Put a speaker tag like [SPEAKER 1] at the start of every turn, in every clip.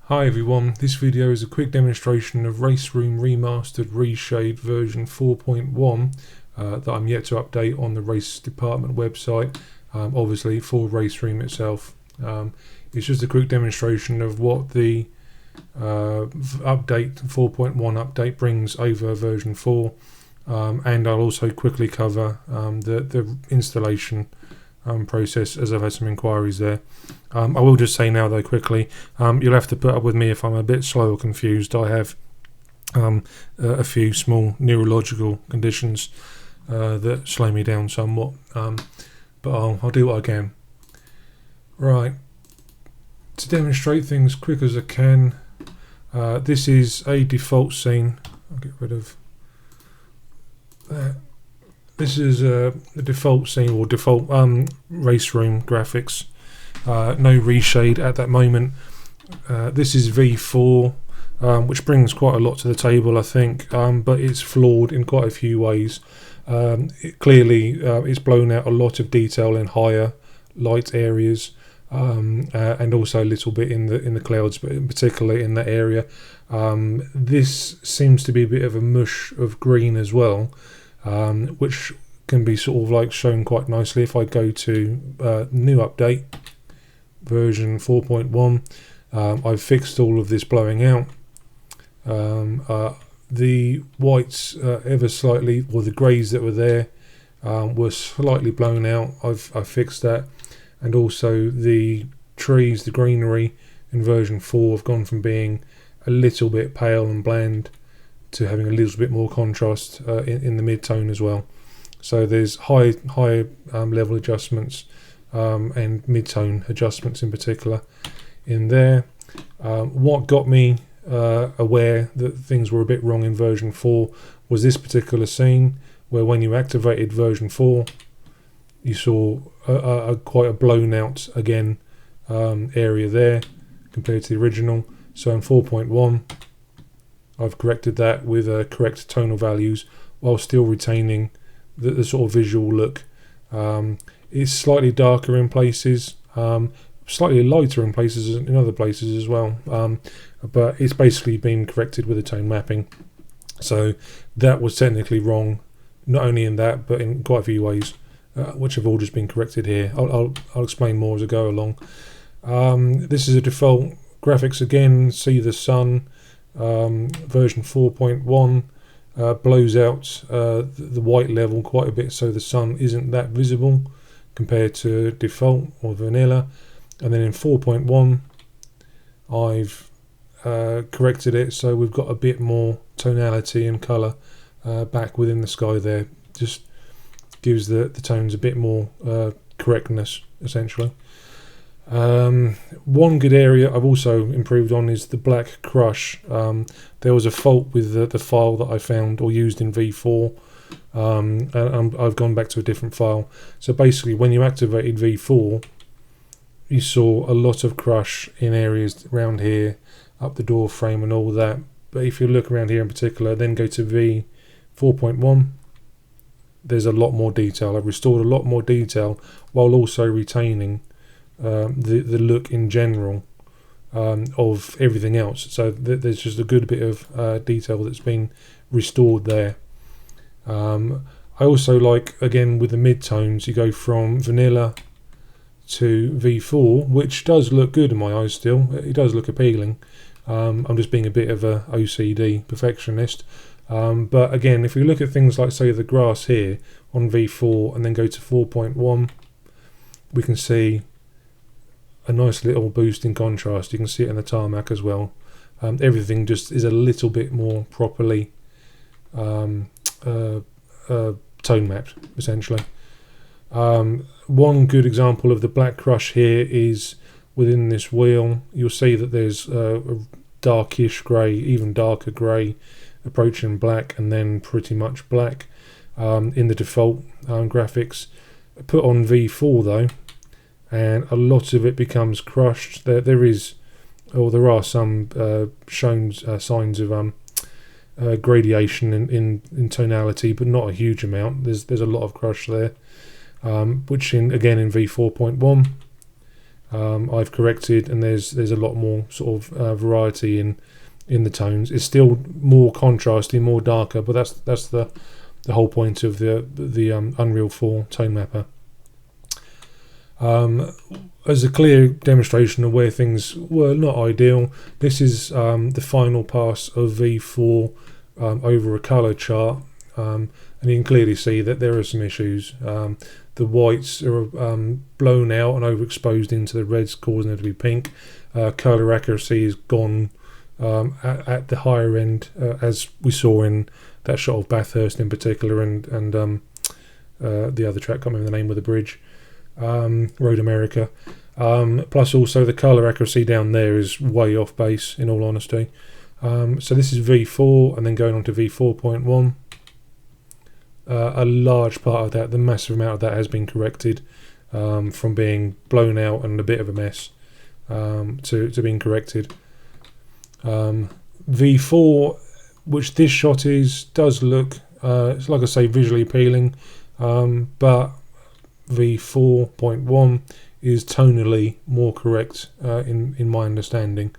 [SPEAKER 1] Hi everyone, this video is a quick demonstration of Raceroom Remastered Reshade version 4.1 that I'm yet to update on the race department website, obviously for Raceroom itself. It's just a quick demonstration of what the update 4.1 update brings over version 4, and I'll also quickly cover the installation process, as I've had some inquiries there. I will just say now though quickly, you'll have to put up with me if I'm a bit slow or confused. I have a few small neurological conditions that slow me down somewhat, but I'll do what I can. Right, to demonstrate things quick as I can, this is a default scene. I'll get rid of that. This is the default scene or default Raceroom graphics. No reshade at that moment. This is V4, which brings quite a lot to the table, I think, but it's flawed in quite a few ways. It's blown out a lot of detail in higher light areas, and also a little bit in the clouds, but particularly in that area. This seems to be a bit of a mush of green as well, which can be sort of like shown quite nicely if I go to new update version 4.1. I've fixed all of this blowing out. The whites ever slightly, or the greys that were there, were slightly blown out. I've fixed that, and also the trees, the greenery in version 4 have gone from being a little bit pale and bland to having a little bit more contrast in the mid-tone as well. So there's high level adjustments and mid-tone adjustments in particular in there. What got me aware that things were a bit wrong in version 4 was this particular scene, where when you activated version 4 you saw quite a blown out again area there compared to the original. So in 4.1 I've corrected that with correct tonal values while still retaining the sort of visual look. It's slightly darker in places, slightly lighter in places, in other places as well, but it's basically been corrected with the tone mapping. So that was technically wrong, not only in that but in quite a few ways, which have all just been corrected here. I'll explain more as I go along. This is a default graphics again. See the sun. Version 4.1 blows out the white level quite a bit, so the sun isn't that visible compared to default or vanilla. And then in 4.1 I've corrected it so we've got a bit more tonality and colour back within the sky there. Just gives the tones a bit more correctness, essentially. One good area I've also improved on is the black crush. There was a fault with the file that I found or used in V4, and I've gone back to a different file. So basically when you activated V4 you saw a lot of crush in areas around here, up the door frame and all that. But if you look around here in particular, then go to V4.1, there's a lot more detail. I've restored a lot more detail while also retaining the look in general of everything else. So there's just a good bit of detail that's been restored there. I also like, again with the mid-tones, you go from vanilla to V4, which does look good in my eyes still. It does look appealing. I'm just being a bit of a OCD perfectionist. But again, if we look at things like, say, the grass here on V4 and then go to 4.1, we can see a nice little boost in contrast. You can see it in the tarmac as well. Everything just is a little bit more properly tone mapped, essentially. One good example of the black crush here is within this wheel. You'll see that there's a darkish grey, even darker grey, approaching black, and then pretty much black in the default graphics. Put on V4 though, and a lot of it becomes crushed. There are some shown signs of gradation in tonality, but not a huge amount. There's a lot of crush there, which again in V4.1 I've corrected, and there's a lot more sort of variety in the tones. It's still more contrasty, more darker, but that's the whole point of the Unreal 4 tone mapper. As a clear demonstration of where things were not ideal, this is the final pass of V4 over a color chart, and you can clearly see that there are some issues. The whites are blown out and overexposed into the reds, causing it to be pink. Color accuracy is gone at the higher end, as we saw in that shot of Bathurst in particular, and the other track, I can't remember the name of the bridge, Road America. Plus also the color accuracy down there is way off base, in all honesty. So this is V4, and then going on to V4.1. A large part of that, the massive amount of that, has been corrected, from being blown out and a bit of a mess, to being corrected. V4, which this shot does look, it's like I say, visually appealing, but V4.1 is tonally more correct, in my understanding.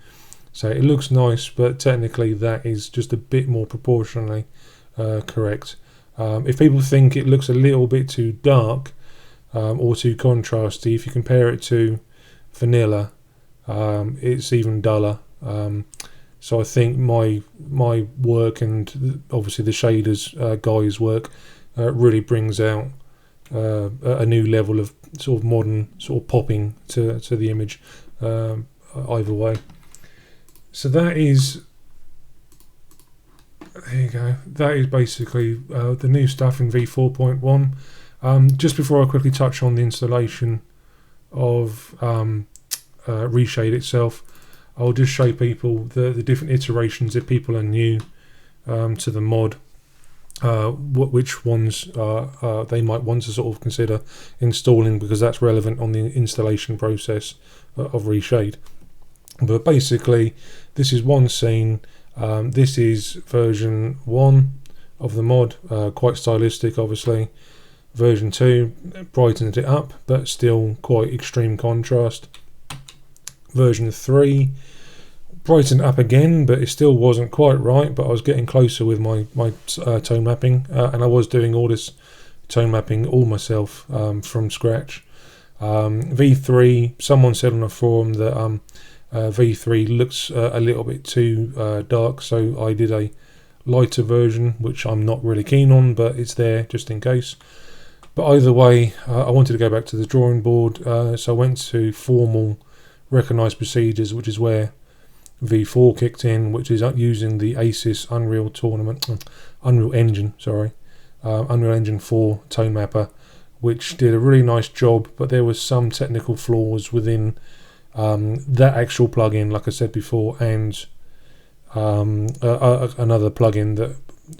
[SPEAKER 1] So it looks nice, but technically that is just a bit more proportionally correct. If people think it looks a little bit too dark or too contrasty, if you compare it to vanilla, it's even duller. So I think my work, and obviously the shaders guys' work, really brings out a new level of sort of modern sort of popping to the image, either way. So that is, there you go, that is basically the new stuff in V4.1. Just before I quickly touch on the installation of Reshade itself, I'll just show people the different iterations if people are new to the mod, which ones they might want to sort of consider installing, because that's relevant on the installation process of Reshade. But basically, this is one scene. This is version 1 of the mod, quite stylistic obviously. Version 2 brightens it up, but still quite extreme contrast. Version 3 brightened up again, but it still wasn't quite right, but I was getting closer with my tone mapping, and I was doing all this tone mapping all myself, from scratch. V3, someone said on a forum that V3 looks a little bit too dark, so I did a lighter version, which I'm not really keen on, but it's there just in case. But either way, I wanted to go back to the drawing board, so I went to formal recognized procedures, which is where V4 kicked in, which is using the ASIS Unreal Engine 4 tone mapper, which did a really nice job, but there was some technical flaws within that actual plugin, like I said before, and another plugin that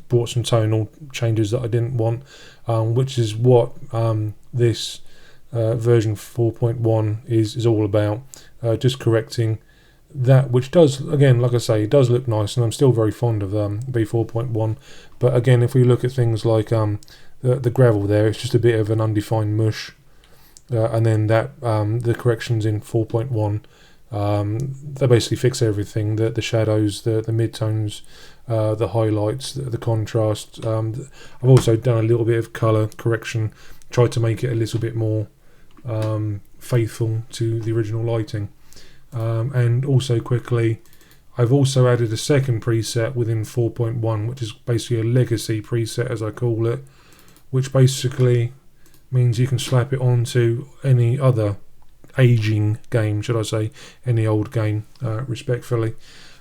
[SPEAKER 1] brought some tonal changes that I didn't want, which is what this version 4.1 is all about, just correcting that, which does, again, like I say, it does look nice, and I'm still very fond of V4.1. But again, if we look at things like the gravel there, it's just a bit of an undefined mush, and then that the corrections in 4.1, they basically fix everything, the shadows, the midtones, the highlights, the contrast. I've also done a little bit of color correction, tried to make it a little bit more faithful to the original lighting. And also quickly, I've also added a second preset within 4.1, which is basically a legacy preset, as I call it, which basically means you can slap it onto any other aging game, should I say, any old game, respectfully.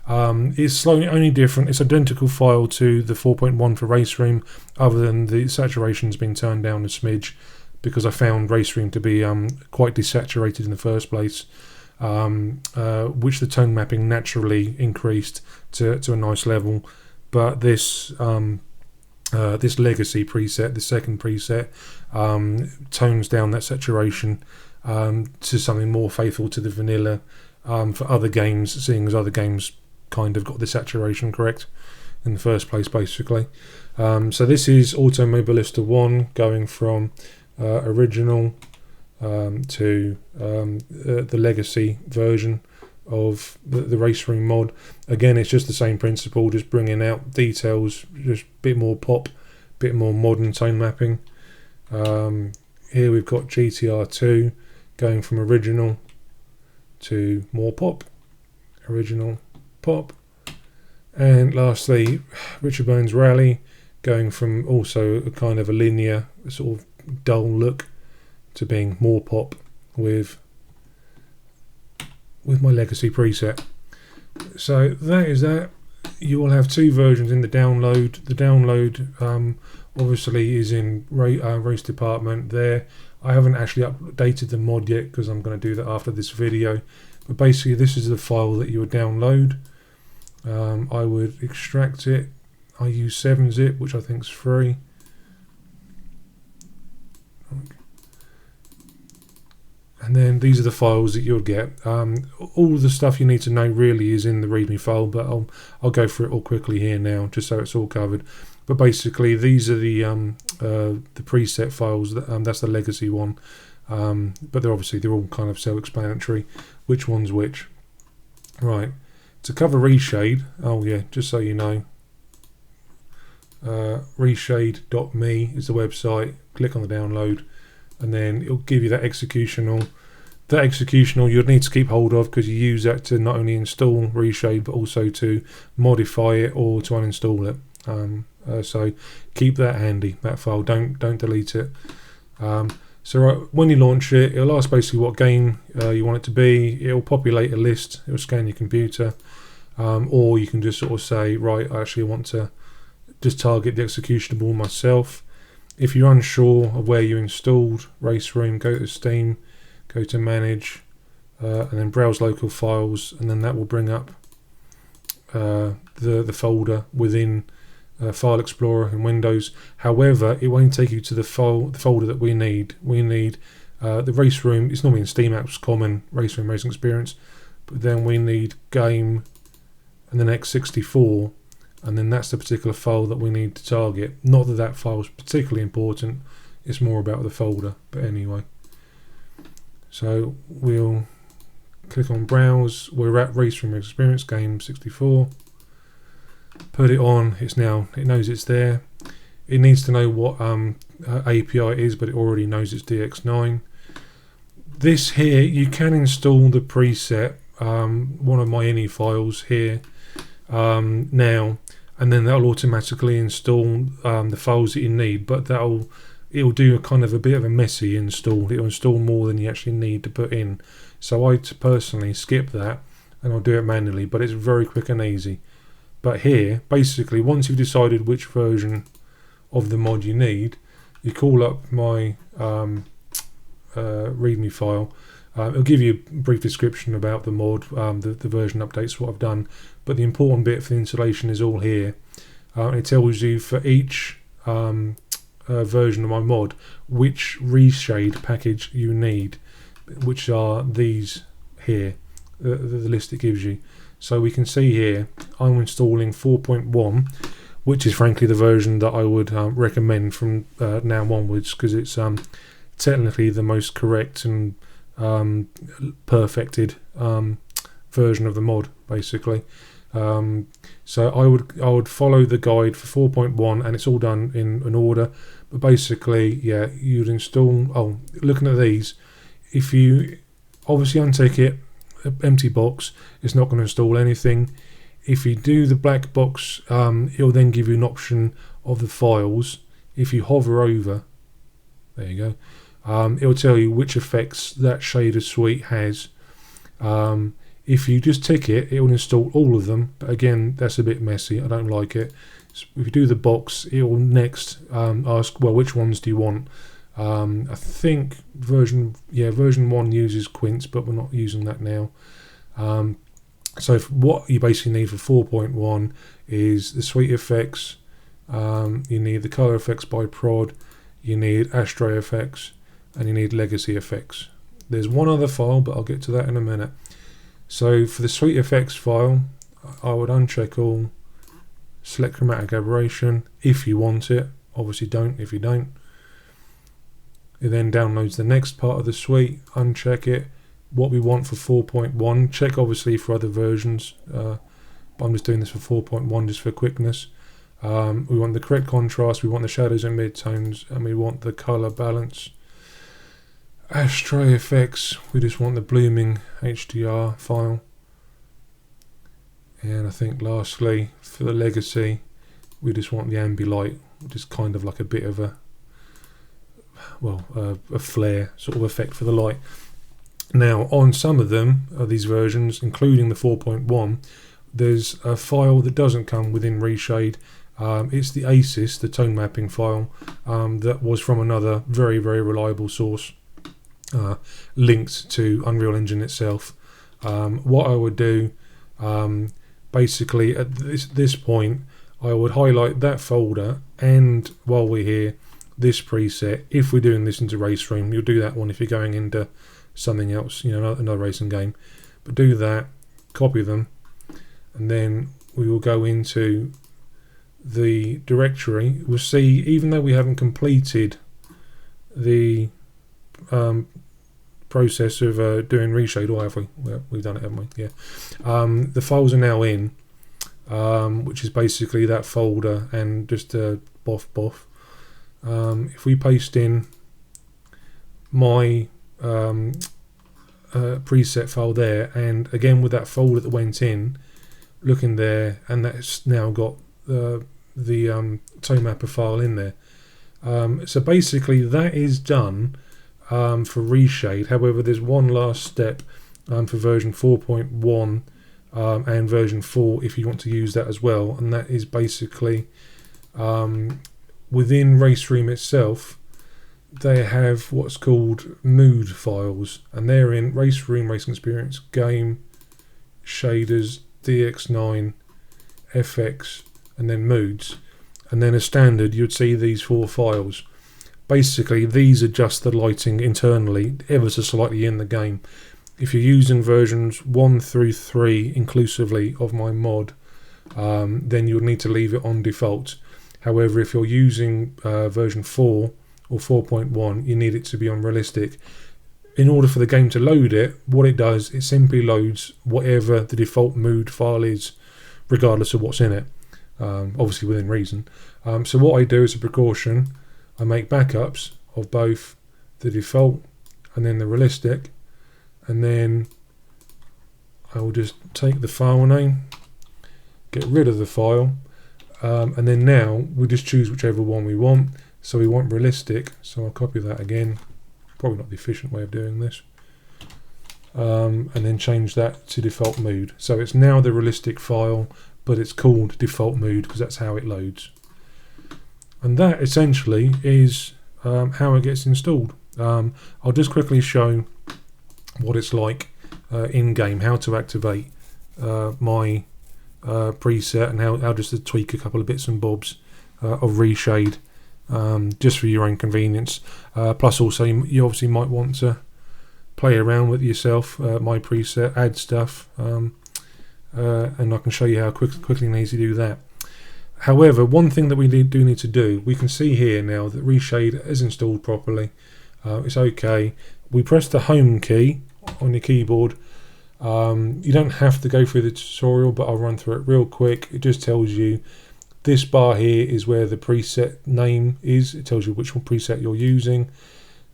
[SPEAKER 1] It's slightly only different. It's identical file to the 4.1 for Raceroom, other than the saturation's been turned down a smidge, because I found Raceroom to be quite desaturated in the first place, which the tone mapping naturally increased to a nice level. But this this legacy preset, the second preset, tones down that saturation to something more faithful to the vanilla for other games, seeing as other games kind of got the saturation correct in the first place, basically. So this is Automobilista 1 going from original to the legacy version of the Raceroom mod. Again, it's just the same principle, just bringing out details, just a bit more pop, bit more modern tone mapping. Here we've got GTR2 going from original to more pop, original, pop. And lastly, Richard Burns Rally going from also a kind of a linear sort of dull look to being more pop with my legacy preset. So that is that. You will have two versions in the download. The download obviously is in race department there. I haven't actually updated the mod yet because I'm going to do that after this video. But basically this is the file that you would download. I would extract it. I use 7-zip, which I think is free. And then these are the files that you'll get. All the stuff you need to know really is in the README file, but I'll go through it all quickly here now, just so it's all covered. But basically, these are the preset files. That's the legacy one. But they're all kind of self-explanatory. Which one's which? Right. To cover Reshade. Oh yeah, just so you know. Reshade.me is the website. Click on the download, and then it'll give you that executional. That executional you'd need to keep hold of because you use that to not only install Reshade but also to modify it or to uninstall it. So keep that handy, that file. Don't delete it. So when you launch it, it'll ask basically what game you want it to be. It'll populate a list. It'll scan your computer, or you can just sort of say, right, I actually want to just target the executionable myself. If you're unsure of where you installed Raceroom, go to Steam, go to Manage, and then Browse Local Files, and then that will bring up the folder within File Explorer in Windows. However, it won't take you to the folder that we need. We need the Raceroom. It's normally in Steam Apps Common Raceroom Racing Experience, but then we need Game and then X64. And then that's the particular file that we need to target. Not that that file is particularly important, it's more about the folder, but anyway. So we'll click on Browse. We're at Raceroom Experience Game 64. Put it on. It knows it's there. It needs to know what API it is, but it already knows it's DX9. This here, you can install the preset, one of my ini files here now. And then that'll automatically install the files that you need, but it'll do a kind of a bit of a messy install. It'll install more than you actually need to put in. So I personally skip that and I'll do it manually, but it's very quick and easy. But here, basically, once you've decided which version of the mod you need, you call up my README file. It'll give you a brief description about the mod, the version updates, what I've done. But the important bit for the installation is all here. It tells you for each version of my mod which Reshade package you need, which are these here, the list it gives you. So we can see here I'm installing 4.1, which is frankly the version that I would recommend from now onwards, because it's technically the most correct and perfected version of the mod, basically. So I would follow the guide for 4.1, and it's all done in an order. But basically, yeah, you'd install. Oh, looking at these, if you obviously untick it, empty box, it's not going to install anything. If you do the black box, it'll then give you an option of the files. If you hover over, there you go. It'll tell you which effects that shader suite has. If you just tick it, it will install all of them. But again, that's a bit messy. I don't like it. So if you do the box, it will next ask, well, which ones do you want? I think version 1 uses Quince, but we're not using that now. So what you basically need for 4.1 is the suite effects. You need the color effects by prod. You need Astro effects. And you need legacy effects. There's one other file, but I'll get to that in a minute. So for the suite effects file, I would uncheck all, select chromatic aberration if you want it. Obviously don't if you don't. It then downloads the next part of the suite, uncheck it, what we want for 4.1, check obviously for other versions, but I'm just doing this for 4.1 just for quickness. We want the correct contrast, we want the shadows and midtones, and we want the color balance. Ashtray effects, we just want the BloomingHDR file. And I think lastly, for the legacy, we just want the ambilight, which is kind of like a bit of a, well, a flare sort of effect for the light. Now, on some of them, these versions, including the 4.1, there's a file that doesn't come within Reshade. It's the ASIS, the tone mapping file, that was from another very, very reliable source, linked to Unreal Engine itself. What I would do, basically at this point, I would highlight that folder, and while we're here, this preset. If we're doing this into Raceroom, you'll do that one if you're going into something else, you know, another racing game. But do that, copy them, and then we will go into the directory. We'll see, even though we haven't completed the process of doing Reshade, or have we? Well, we've done it, haven't we? Yeah. The files are now in, which is basically that folder and just a boff. If we paste in my preset file there, and again with that folder that went in, look in there, and that's now got the tone mapper file in there. So basically that is done for Reshade. However, there's one last step for version 4.1 and version 4 if you want to use that as well, and that is basically within Raceroom itself. They have what's called mood files, and they're in Raceroom, Racing Experience, Game, Shaders, DX9, FX, and then Moods. And then as standard, you'd see these 4 files. Basically, these adjust the lighting internally ever so slightly in the game. If you're using versions 1 through 3 inclusively of my mod, then you'll need to leave it on default. However, if you're using version 4 or 4.1, you need it to be on realistic. In order for the game to load it, what it does, it simply loads whatever the default mood file is, regardless of what's in it, obviously within reason. So what I do as a precaution, I make backups of both the default and then the realistic, and then I will just take the file name, get rid of the file, and then now we just choose whichever one we want. So we want realistic, so I'll copy that again, probably not the efficient way of doing this, and then change that to default mood. So it's now the realistic file, but it's called default mood because that's how it loads. And that essentially is how it gets installed. I'll just quickly show what it's like in game, how to activate my preset, and how just to tweak a couple of bits and bobs of Reshade, just for your own convenience. Plus also you obviously might want to play around with yourself, my preset, add stuff, and I can show you how quickly and easy to do that. However, one thing that we do need to do, we can see here now that Reshade is installed properly. It's okay. We press the home key on your keyboard. You don't have to go through the tutorial, but I'll run through it real quick. It just tells you this bar here is where the preset name is. It tells you which one preset you're using.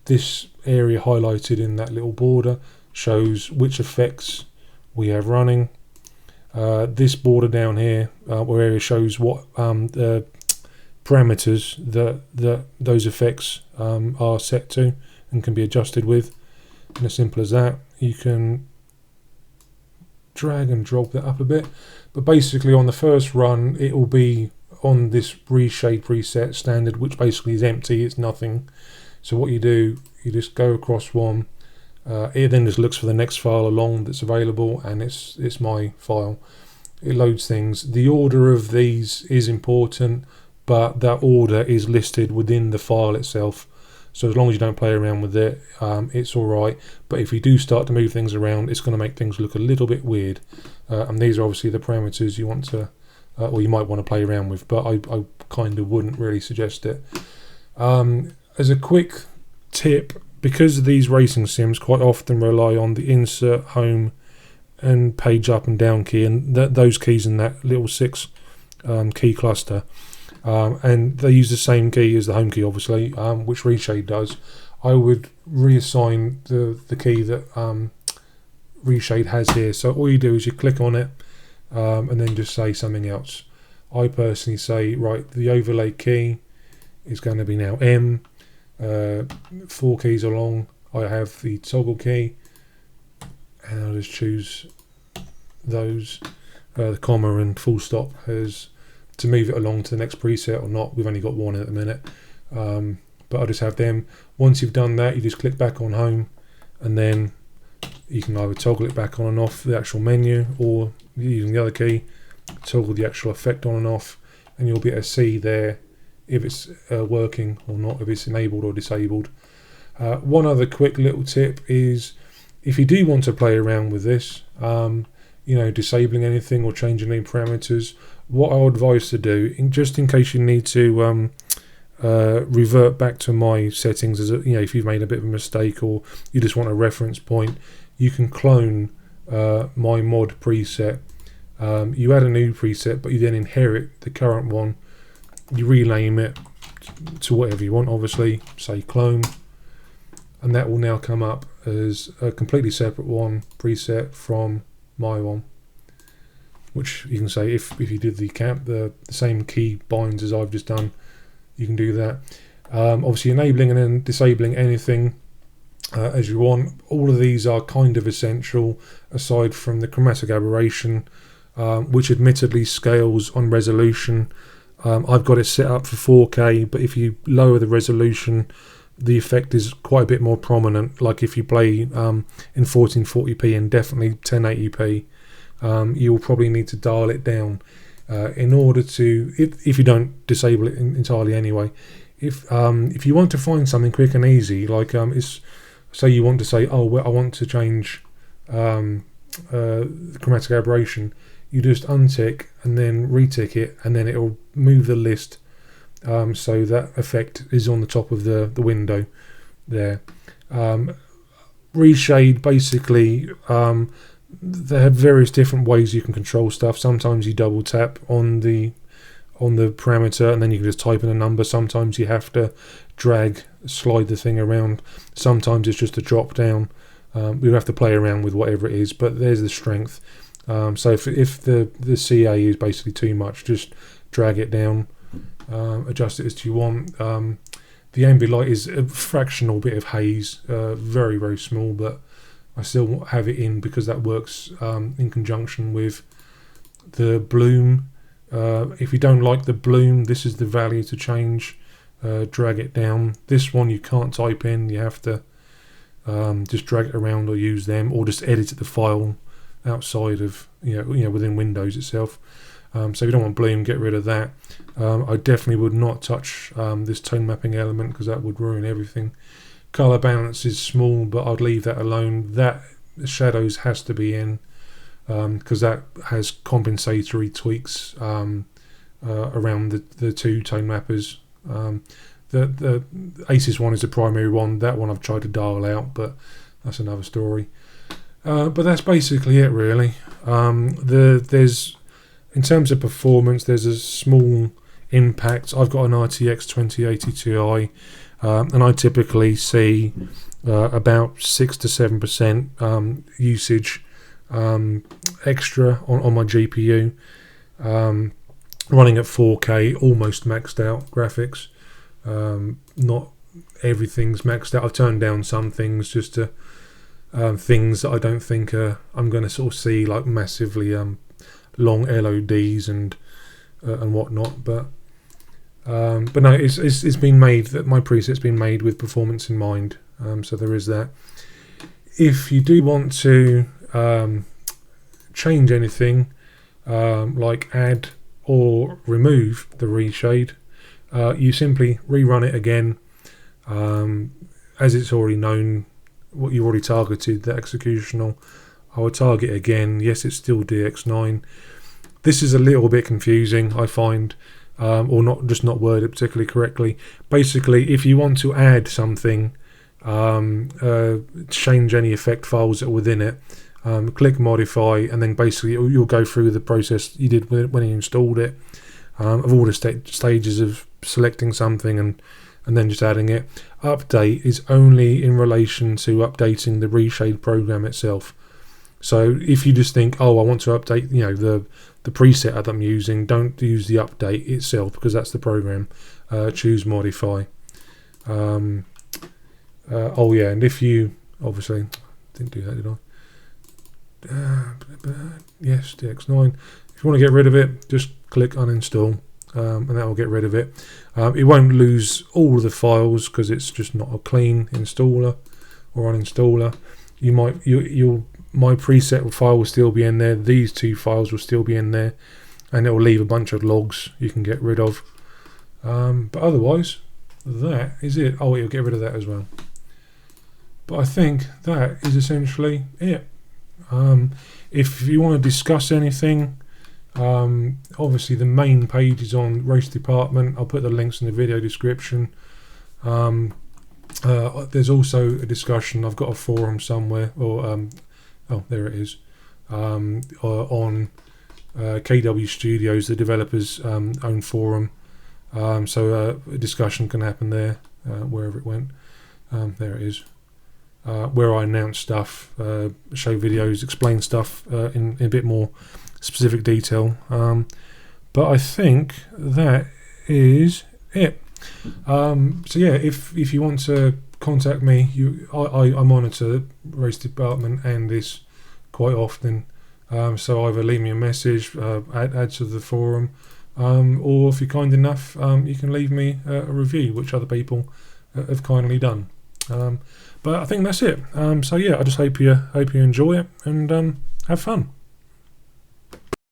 [SPEAKER 1] This area highlighted in that little border shows which effects we have running. This border down here, where area shows what the parameters that those effects are set to and can be adjusted with. And as simple as that, you can drag and drop that up a bit. But basically on the first run, it will be on this Reshade preset standard, which basically is empty, it's nothing. So what you do, you just go across one, it then just looks for the next file along that's available, and it's my file. It loads things. The order of these is important, but that order is listed within the file itself. So as long as you don't play around with it, it's alright. But if you do start to move things around, it's going to make things look a little bit weird. And these are obviously the parameters you want to, or you might want to play around with, but I kind of wouldn't really suggest it. As a quick tip, because these racing sims quite often rely on the insert, home and page up and down key, and those keys in that little 6 key cluster, and they use the same key as the home key, obviously, which Reshade does. I would reassign the key that Reshade has here. So all you do is you click on it and then just say something else. I personally say, right, the overlay key is going to be now M. 4 keys along, I have the toggle key, and I'll just choose those. The comma and full stop has to move it along to the next preset or not. We've only got one at the minute, but I'll just have them. Once you've done that, you just click back on home, and then you can either toggle it back on and off the actual menu, or using the other key, toggle the actual effect on and off, and you'll be able to see there if it's working or not, if it's enabled or disabled. One other quick little tip is, if you do want to play around with this, disabling anything or changing any parameters, what I would advise to do, just in case you need to revert back to my settings, as if you've made a bit of a mistake or you just want a reference point, you can clone my mod preset. You add a new preset, but you then inherit the current one. You rename it to whatever you want, obviously, say clone, and that will now come up as a completely separate one preset from my one, which you can say, if you did the same key binds as I've just done, you can do that. Obviously enabling and then disabling anything as you want. All of these are kind of essential, aside from the chromatic aberration, which admittedly scales on resolution. I've got it set up for 4K, but if you lower the resolution, the effect is quite a bit more prominent. Like if you play in 1440p and definitely 1080p, you'll probably need to dial it down in order to, if you don't disable it entirely anyway. If you want to find something quick and easy, like say you want to say, oh, well, I want to change chromatic aberration, you just untick and then retick it, and then it'll move the list so that effect is on the top of the window there. Reshade, basically, they have various different ways you can control stuff. Sometimes you double tap on the parameter and then you can just type in a number. Sometimes you have to slide the thing around. Sometimes it's just a drop down. You have to play around with whatever it is, but there's the strength. So if the CA is basically too much, just drag it down, adjust it as you want. The ambient light is a fractional bit of haze, very, very small, but I still have it in because that works in conjunction with the bloom. If you don't like the bloom, this is the value to change. Drag it down. This one you can't type in, you have to just drag it around or use them, or just edit the file outside of within Windows itself. So if you don't want bloom, get rid of that. I definitely would not touch this tone mapping element because that would ruin everything. Color balance is small, but I'd leave that alone. That shadows has to be in because that has compensatory tweaks around the two tone mappers. The ACES one is the primary one. That one I've tried to dial out, but that's another story. But that's basically it, really. There's, in terms of performance, there's a small impact. I've got an RTX 2080 Ti, and I typically see about 6 to 7% usage extra on my GPU, running at 4K, almost maxed out graphics. Not everything's maxed out. I've turned down some things just to things that I don't think I'm going to sort of see, like massively long LODs and whatnot. But no, it's been made, that my preset's been made with performance in mind. So there is that. If you do want to change anything, like add or remove the reshade, you simply rerun it again, as it's already known what you already targeted, the executional. I will target again. Yes, it's still DX9. This is a little bit confusing, I find, or not worded particularly correctly. Basically, if you want to add something change any effect files that are within it. Click modify, and then basically you'll go through the process you did when you installed it, of all the stages of selecting something and then just adding it. Update is only in relation to updating the Reshade program itself. So if you just think, oh, I want to update, the preset that I'm using, don't use the update itself, because that's the program. Choose modify. Oh yeah, and if you obviously didn't do that, did I? Yes, DX9. If you want to get rid of it, just click uninstall, and that will get rid of it. It won't lose all of the files because it's just not a clean installer or uninstaller. My preset file will still be in there. These two files will still be in there, and it will leave a bunch of logs you can get rid of. But otherwise, that is it. Oh, it'll get rid of that as well. But I think that is essentially it. If you want to discuss anything, obviously the main page is on Race Department. I'll put the links in the video description. There's also a discussion. I've got a forum somewhere, or oh, there it is, on KW Studios, the developers' own forum. So a discussion can happen there, wherever it went. There it is. Where I announce stuff, show videos, explain stuff in a bit more specific detail. But I think that is it. So yeah, if you want to contact me, I monitor Race Department and this quite often. So either leave me a message, add to the forum, or if you're kind enough, you can leave me a review, which other people have kindly done. But I think that's it. So yeah, I just hope you enjoy it and have fun.